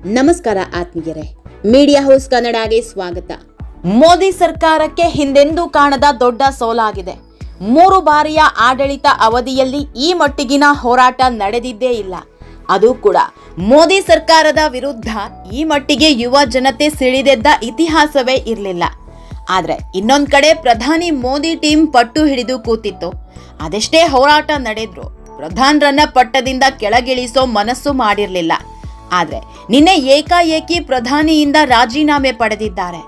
ನಮಸ್ಕಾರ ಆತ್ಮೀಯರೇ, media house ಕನ್ನಡಗೆ ಸ್ವಾಗತ. ಮೋದಿ ಸರ್ಕಾರಕ್ಕೆ ಹಿಂದೆಂದೂ ಕಾಣದ ದೊಡ್ಡ ಸೋಲಾಗಿದೆ. 3 ಬಾರಿಯ ಆಡಳಿತ ಅವಧಿಯಲ್ಲಿ ಈ ಮಟ್ಟಿಗಿನ ಹೋರಾಟ ನಡೆದಿದ್ದೇ ಇಲ್ಲ. ಅದು ಕೂಡ ಮೋದಿ ಸರ್ಕಾರದ ವಿರುದ್ಧ ಈ ಮಟ್ಟಿಗೆ ಯುವ ಜನತೆ ಸಿಡಿದೆದ್ದ ಇತಿಹಾಸವೇ ಇರಲಿಲ್ಲ. ಆದ್ರೆ ಇನ್ನೊಂದ್ ಕಡೆ ಪ್ರಧಾನಿ ಮೋದಿ ಟೀಮ್ ಪಟ್ಟು ಹಿಡಿದು ಕೂತಿತ್ತು. ಅದೆಷ್ಟೇ ಹೋರಾಟ ನಡೆದ್ರು ಪ್ರಧಾನರನ್ನ ಪಟ್ಟದಿಂದ ಕೆಳಗಿಳಿಸೋ ಮನಸ್ಸು ಮಾಡಿರಲಿಲ್ಲ. ಆದ್ರೆ ನಿನ್ನೆ ಏಕಾಏಕಿ ಪ್ರಧಾನಿಯಿಂದ ರಾಜೀನಾಮೆ ಪಡೆದಿದ್ದಾರೆ.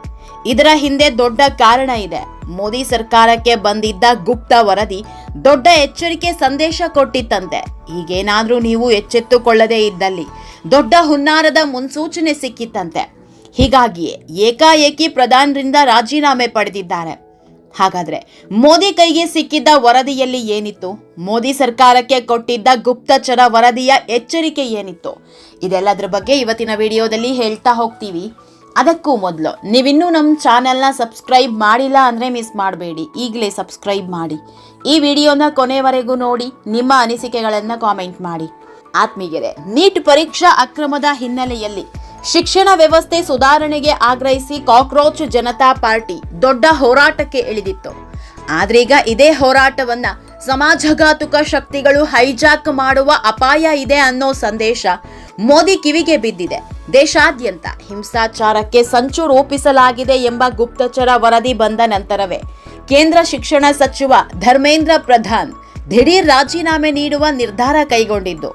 ಇದರ ಹಿಂದೆ ದೊಡ್ಡ ಕಾರಣ ಇದೆ. ಮೋದಿ ಸರ್ಕಾರಕ್ಕೆ ಬಂದಿದ್ದ ಗುಪ್ತ ವರದಿ ದೊಡ್ಡ ಎಚ್ಚರಿಕೆ ಸಂದೇಶ ಕೊಟ್ಟಿತ್ತಂತೆ. ಈಗೇನಾದ್ರೂ ನೀವು ಎಚ್ಚೆತ್ತುಕೊಳ್ಳದೇ ಇದ್ದಲ್ಲಿ ದೊಡ್ಡ ಹುನ್ನಾರದ ಮುನ್ಸೂಚನೆ ಸಿಕ್ಕಿತ್ತಂತೆ. ಹೀಗಾಗಿಯೇ ಏಕಾಏಕಿ ಪ್ರಧಾನರಿಂದ ರಾಜೀನಾಮೆ ಪಡೆದಿದ್ದಾರೆ. ಹಾಗಾದ್ರೆ ಮೋದಿ ಕೈಗೆ ಸಿಕ್ಕಿದ್ದ ವರದಿಯಲ್ಲಿ ಏನಿತ್ತು? ಮೋದಿ ಸರ್ಕಾರಕ್ಕೆ ಕೊಟ್ಟಿದ್ದ ಗುಪ್ತಚರ ವರದಿಯ ಎಚ್ಚರಿಕೆ ಏನಿತ್ತು? ಇದೆಲ್ಲದರ ಬಗ್ಗೆ ಇವತ್ತಿನ ವಿಡಿಯೋದಲ್ಲಿ ಹೇಳ್ತಾ ಹೋಗ್ತೀವಿ. ಅದಕ್ಕೂ ಮೊದಲು ನೀವಿನ್ನೂ ನಮ್ಮ ಚಾನೆಲ್ನ ಸಬ್ಸ್ಕ್ರೈಬ್ ಮಾಡಿಲ್ಲ ಅಂದರೆ ಮಿಸ್ ಮಾಡಬೇಡಿ, ಈಗಲೇ ಸಬ್ಸ್ಕ್ರೈಬ್ ಮಾಡಿ. ಈ ವಿಡಿಯೋನ ಕೊನೆವರೆಗೂ ನೋಡಿ, ನಿಮ್ಮ ಅನಿಸಿಕೆಗಳನ್ನು ಕಾಮೆಂಟ್ ಮಾಡಿ. ಆತ್ಮೀಯರೇ, ನೀಟ್ ಪರೀಕ್ಷಾ ಅಕ್ರಮದ ಹಿನ್ನೆಲೆಯಲ್ಲಿ ಶಿಕ್ಷಣ ವ್ಯವಸ್ಥೆ ಸುಧಾರಣೆಗೆ ಆಗ್ರಹಿಸಿ ಕಾಕ್ರೋಚ್ ಜನತಾ ಪಾರ್ಟಿ ದೊಡ್ಡ ಹೋರಾಟಕ್ಕೆ ಇಳಿದಿತ್ತು. ಆದ್ರೀಗ ಇದೇ ಹೋರಾಟವನ್ನ ಸಮಾಜಘಾತುಕ ಶಕ್ತಿಗಳು ಹೈಜಾಕ್ ಮಾಡುವ ಅಪಾಯ ಇದೆ ಅನ್ನೋ ಸಂದೇಶ ಮೋದಿ ಕಿವಿಗೆ ಬಿದ್ದಿದೆ. ದೇಶಾದ್ಯಂತ ಹಿಂಸಾಚಾರಕ್ಕೆ ಸಂಚು ರೂಪಿಸಲಾಗಿದೆ ಎಂಬ ಗುಪ್ತಚರ ವರದಿ ಬಂದ ನಂತರವೇ ಕೇಂದ್ರ ಶಿಕ್ಷಣ ಸಚಿವ ಧರ್ಮೇಂದ್ರ ಪ್ರಧಾನ್ ದಿಢೀರ್ ರಾಜೀನಾಮೆ ನೀಡುವ ನಿರ್ಧಾರ ಕೈಗೊಂಡಿದ್ದು.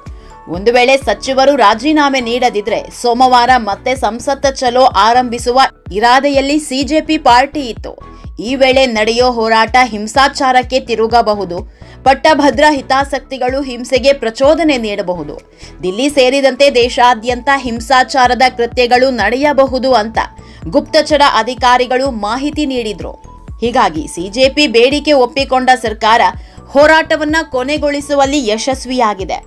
ಒಂದು ವೇಳೆ ಸಚಿವರು ರಾಜೀನಾಮೆ ನೀಡದಿದ್ರೆ ಸೋಮವಾರ ಮತ್ತೆ ಸಂಸತ್ ಚಲೋ ಆರಂಭಿಸುವ ಇರಾದೆಯಲ್ಲಿ ಸಿಜೆಪಿ ಪಾರ್ಟಿ ಇತ್ತು. ಈ ವೇಳೆ ನಡೆಯೋ ಹೋರಾಟ ಹಿಂಸಾಚಾರಕ್ಕೆ ತಿರುಗಬಹುದು. ಪಟ್ಟಭದ್ರ ಹಿತಾಸಕ್ತಿಗಳು ಹಿಂಸೆಗೆ ಪ್ರಚೋದನೆ ನೀಡಬಹುದು. ದಿಲ್ಲಿ ಸೇರಿದಂತೆ ದೇಶಾದ್ಯಂತ ಹಿಂಸಾಚಾರದ ಕೃತ್ಯಗಳು ನಡೆಯಬಹುದು ಅಂತ ಗುಪ್ತಚರ ಅಧಿಕಾರಿಗಳು ಮಾಹಿತಿ ನೀಡಿದ್ರು. ಹೀಗಾಗಿ ಸಿಜೆಪಿ ಬೇಡಿಕೆ ಒಪ್ಪಿಕೊಂಡ ಸರ್ಕಾರ ಹೋರಾಟವನ್ನ ಕೊನೆಗೊಳಿಸುವಲ್ಲಿ ಯಶಸ್ವಿಯಾಗಿದೆ.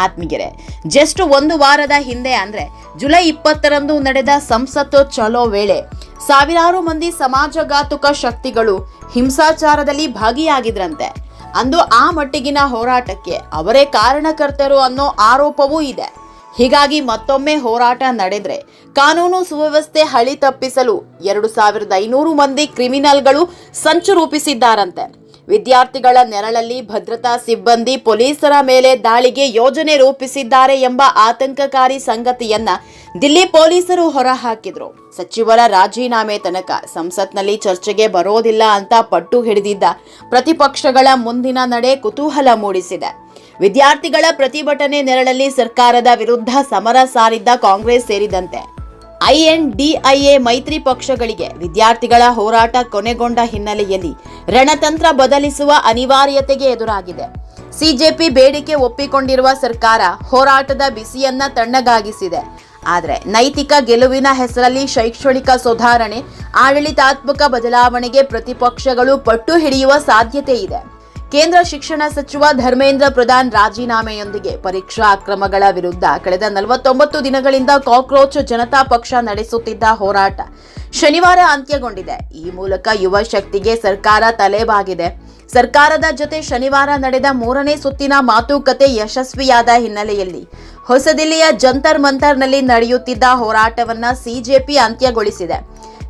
ಆತ್ಮೀಯರೇ, ಜಸ್ಟ್ 1 ವಾರದ ಹಿಂದೆ ಅಂದ್ರೆ ಜುಲೈ 20ರಂದು ನಡೆದ ಸಂಸತ್ತು ಚಲೋ ವೇಳೆ ಸಾವಿರಾರು ಮಂದಿ ಸಮಾಜಘಾತುಕ ಶಕ್ತಿಗಳು ಹಿಂಸಾಚಾರದಲ್ಲಿ ಭಾಗಿಯಾಗಿದ್ರಂತೆ. ಅಂದು ಆ ಮಟ್ಟಿಗಿನ ಹೋರಾಟಕ್ಕೆ ಅವರೇ ಕಾರಣಕರ್ತರು ಅನ್ನೋ ಆರೋಪವೂ ಇದೆ. ಹೀಗಾಗಿ ಮತ್ತೊಮ್ಮೆ ಹೋರಾಟ ನಡೆದ್ರೆ ಕಾನೂನು ಸುವ್ಯವಸ್ಥೆ ಹಳಿ ತಪ್ಪಿಸಲು 2500 ಮಂದಿ ಕ್ರಿಮಿನಲ್ಗಳು ಸಂಚು ರೂಪಿಸಿದ್ದಾರಂತೆ. ವಿದ್ಯಾರ್ಥಿಗಳ ನೆರಳಲ್ಲಿ ಭದ್ರತಾ ಸಿಬ್ಬಂದಿ ಪೊಲೀಸರ ಮೇಲೆ ದಾಳಿಗೆ ಯೋಜನೆ ರೂಪಿಸಿದ್ದಾರೆ ಎಂಬ ಆತಂಕಕಾರಿ ಸಂಗತಿಯನ್ನ ದಿಲ್ಲಿ ಪೊಲೀಸರು ಹೊರಹಾಕಿದ್ರು. ಸಚಿವರ ರಾಜೀನಾಮೆ ತನಕ ಸಂಸತ್ನಲ್ಲಿ ಚರ್ಚೆಗೆ ಬರೋದಿಲ್ಲ ಅಂತ ಪಟ್ಟು ಹಿಡಿದಿದ್ದ ಪ್ರತಿಪಕ್ಷಗಳ ಮುಂದಿನ ನಡೆ ಕುತೂಹಲ ಮೂಡಿಸಿದೆ. ವಿದ್ಯಾರ್ಥಿಗಳ ಪ್ರತಿಭಟನೆ ನೆರಳಲ್ಲಿ ಸರ್ಕಾರದ ವಿರುದ್ಧ ಸಮರ ಸಾರಿದ್ದ ಕಾಂಗ್ರೆಸ್ ಸೇರಿದಂತೆ INDIA ಮೈತ್ರಿ ಪಕ್ಷಗಳಿಗೆ ವಿದ್ಯಾರ್ಥಿಗಳ ಹೋರಾಟ ಕೊನೆಗೊಂಡ ಹಿನ್ನೆಲೆಯಲ್ಲಿ ರಣತಂತ್ರ ಬದಲಿಸುವ ಅನಿವಾರ್ಯತೆಗೆ ಎದುರಾಗಿದೆ. ಸಿಜೆಪಿ ಬೇಡಿಕೆ ಒಪ್ಪಿಕೊಂಡಿರುವ ಸರ್ಕಾರ ಹೋರಾಟದ ಬಿಸಿಯನ್ನ ತಣ್ಣಗಾಗಿಸಿದೆ. ಆದರೆ ನೈತಿಕ ಗೆಲುವಿನ ಹೆಸರಲ್ಲಿ ಶೈಕ್ಷಣಿಕ ಸುಧಾರಣೆ, ಆಡಳಿತಾತ್ಮಕ ಬದಲಾವಣೆಗೆ ಪ್ರತಿಪಕ್ಷಗಳು ಪಟ್ಟು ಹಿಡಿಯುವ ಸಾಧ್ಯತೆ ಇದೆ. ಕೇಂದ್ರ ಶಿಕ್ಷಣ ಸಚಿವ ಧರ್ಮೇಂದ್ರ ಪ್ರಧಾನ್ ರಾಜೀನಾಮೆಯೊಂದಿಗೆ ಪರೀಕ್ಷಾ ಅಕ್ರಮಗಳ ವಿರುದ್ಧ ಕಳೆದ 49 ದಿನಗಳಿಂದ ಕಾಕ್ರೋಚ್ ಜನತಾ ಪಕ್ಷ ನಡೆಸುತ್ತಿದ್ದ ಹೋರಾಟ ಶನಿವಾರ ಅಂತ್ಯಗೊಂಡಿದೆ. ಈ ಮೂಲಕ ಯುವ ಶಕ್ತಿಗೆ ಸರ್ಕಾರ ತಲೆಬಾಗಿದೆ. ಸರ್ಕಾರದ ಜೊತೆ ಶನಿವಾರ ನಡೆದ 3ನೇ ಸುತ್ತಿನ ಮಾತುಕತೆ ಯಶಸ್ವಿಯಾದ ಹಿನ್ನೆಲೆಯಲ್ಲಿ ಹೊಸದಿಲ್ಲಿಯ ಜಂತರ್ ಮಂತರ್ನಲ್ಲಿ ನಡೆಯುತ್ತಿದ್ದ ಹೋರಾಟವನ್ನ ಸಿಜೆಪಿ ಅಂತ್ಯಗೊಳಿಸಿದೆ.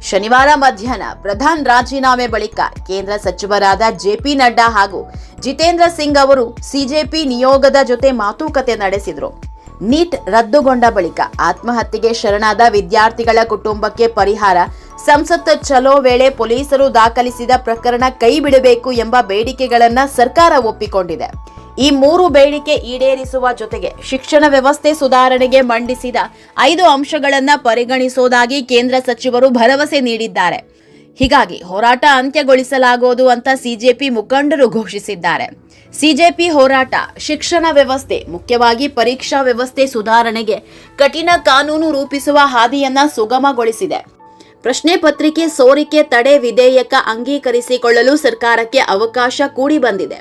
ಶನಿವಾರ ಮಧ್ಯಾಹ್ನ ಪ್ರಧಾನ್ ರಾಜೀನಾಮೆ ಬಳಿಕ ಕೇಂದ್ರ ಸಚಿವರಾದ JP ನಡ್ಡಾ ಹಾಗೂ ಜಿತೇಂದ್ರ ಸಿಂಗ್ ಅವರು ಸಿಜೆಪಿ ನಿಯೋಗದ ಜೊತೆ ಮಾತುಕತೆ ನಡೆಸಿದ್ರು. ನೀಟ್ ರದ್ದುಗೊಂಡ ಬಳಿಕ ಆತ್ಮಹತ್ಯೆಗೆ ಶರಣಾದ ವಿದ್ಯಾರ್ಥಿಗಳ ಕುಟುಂಬಕ್ಕೆ ಪರಿಹಾರ, ಸಂಸತ್ ಚಲೋ ವೇಳೆ ಪೊಲೀಸರು ದಾಖಲಿಸಿದ ಪ್ರಕರಣ ಕೈ ಬಿಡಬೇಕು ಎಂಬ ಬೇಡಿಕೆಗಳನ್ನ ಸರ್ಕಾರ ಒಪ್ಪಿಕೊಂಡಿದೆ. ಈ 3 ಬೇಡಿಕೆ ಈಡೇರಿಸುವ ಜೊತೆಗೆ ಶಿಕ್ಷಣ ವ್ಯವಸ್ಥೆ ಸುಧಾರಣೆಗೆ ಮಂಡಿಸಿದ 5 ಅಂಶಗಳನ್ನ ಪರಿಗಣಿಸುವುದಾಗಿ ಕೇಂದ್ರ ಸಚಿವರು ಭರವಸೆ ನೀಡಿದ್ದಾರೆ. ಹೀಗಾಗಿ ಹೋರಾಟ ಅಂತ್ಯಗೊಳಿಸಲಾಗುವುದು ಅಂತ ಸಿಜೆಪಿ ಮುಖಂಡರು ಘೋಷಿಸಿದ್ದಾರೆ. ಸಿಜೆಪಿ ಹೋರಾಟ ಶಿಕ್ಷಣ ವ್ಯವಸ್ಥೆ, ಮುಖ್ಯವಾಗಿ ಪರೀಕ್ಷಾ ವ್ಯವಸ್ಥೆ ಸುಧಾರಣೆಗೆ ಕಠಿಣ ಕಾನೂನು ರೂಪಿಸುವ ಹಾದಿಯನ್ನ ಸುಗಮಗೊಳಿಸಿದೆ. ಪ್ರಶ್ನೆ ಪತ್ರಿಕೆ ಸೋರಿಕೆ ತಡೆ ವಿಧೇಯಕ ಅಂಗೀಕರಿಸಿಕೊಳ್ಳಲು ಸರ್ಕಾರಕ್ಕೆ ಅವಕಾಶ ಕೂಡಿ ಬಂದಿದೆ.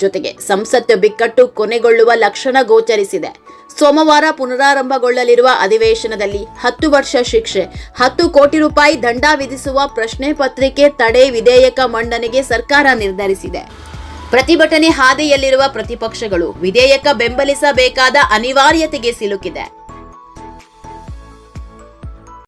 ಜೊತೆಗೆ ಸಂಸತ್ ಬಿಕ್ಕಟ್ಟು ಕೊನೆಗೊಳ್ಳುವ ಲಕ್ಷಣ ಗೋಚರಿಸಿದೆ. ಸೋಮವಾರ ಪುನರಾರಂಭಗೊಳ್ಳಲಿರುವ ಅಧಿವೇಶನದಲ್ಲಿ 10 ವರ್ಷ ಶಿಕ್ಷೆ, 10 ಕೋಟಿ ರೂಪಾಯಿ ದಂಡ ವಿಧಿಸುವ ಪ್ರಶ್ನೆ ಪತ್ರಿಕೆ ತಡೆ ವಿಧೇಯಕ ಮಂಡನೆಗೆ ಸರ್ಕಾರ ನಿರ್ಧರಿಸಿದೆ. ಪ್ರತಿಭಟನೆ ಹಾದಿಯಲ್ಲಿರುವ ಪ್ರತಿಪಕ್ಷಗಳು ವಿಧೇಯಕ ಬೆಂಬಲಿಸಬೇಕಾದ ಅನಿವಾರ್ಯತೆಗೆ ಸಿಲುಕಿದೆ.